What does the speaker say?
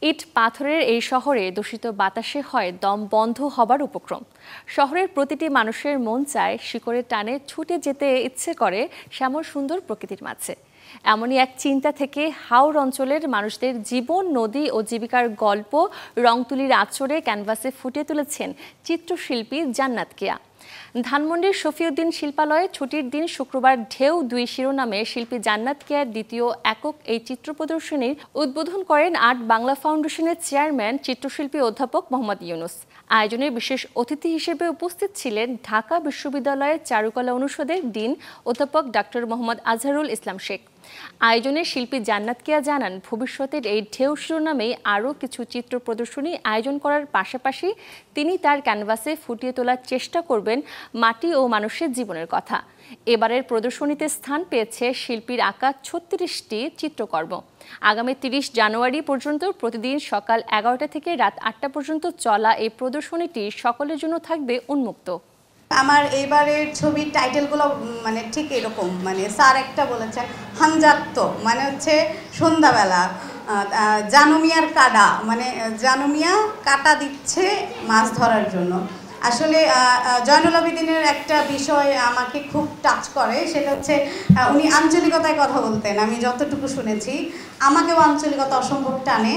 ইট পাথরের এই শহরে দূষিত বাতাসে হয় দম বন্ধ হবার উপক্রম। শহরের প্রতিটি মানুষের মন চায় শিকড়ের টানে ছুটে যেতে ইচ্ছে করে শ্যামল সুন্দর প্রকৃতির মাঝে। এমনই এক চিন্তা থেকে হাওর অঞ্চলের মানুষদের জীবন, নদী ও জীবিকার গল্প রংতুলির আঁচড়ে ক্যানভাসে ফুটিয়ে তুলেছেন চিত্রশিল্পী জান্নাত কেয়া। ধানমন্ডির শফিউদ্দিন শিল্পালয়ে ছুটির দিন শুক্রবার ঢেউ ২ শিরোনামে শিল্পী জান্নাত কেয়ার দ্বিতীয় একক এই চিত্র প্রদর্শনীর উদ্বোধন করেন আর্ট বাংলা ফাউন্ডেশনের চেয়ারম্যান চিত্রশিল্পী অধ্যাপক মোহাম্মদ ইউনুস। আয়োজনে বিশেষ অতিথি হিসেবে উপস্থিত ছিলেন ঢাকা বিশ্ববিদ্যালয়ের চারুকলা অনুষদের ডিন অধ্যাপক ডক্টর মোহাম্মদ আজহারুল ইসলাম শেখ। আয়োজনে শিল্পী জান্নাত কেয়া জানান, ভবিষ্যতের এই ঢেউ শিরোনামে আরও কিছু চিত্র প্রদর্শনী আয়োজন করার পাশাপাশি তিনি তার ক্যানভাসে ফুটিয়ে তোলার চেষ্টা করবেন মাটি ও মানুষের জীবনের কথা। এবারের প্রদর্শনীতে স্থান পেয়েছে শিল্পীর আঁকা ৩৬টি চিত্রকর্ম। আগামী ৩০ জানুয়ারি পর্যন্ত প্রতিদিন সকাল ১১টা থেকে রাত ৮টা পর্যন্ত চলা এই প্রদর্শনীটি সকলের জন্য থাকবে উন্মুক্ত। আমার এবারের ছবির টাইটেলগুলো মানে ঠিক এরকম, মানে স্যার একটা বলেছেন হানজাত্ত, মানে হচ্ছে সন্ধ্যাবেলা, জানুমিয়ার কাটা, মানে জানুমিয়া কাটা দিচ্ছে মাছ ধরার জন্য। আসলে জয়নুল আবেদিনের একটা বিষয় আমাকে খুব টাচ করে, সেটা হচ্ছে উনি আঞ্চলিকতায় কথা বলতেন। আমি যতটুকু শুনেছি, আমাকেও আঞ্চলিকতা অসম্ভব টানে।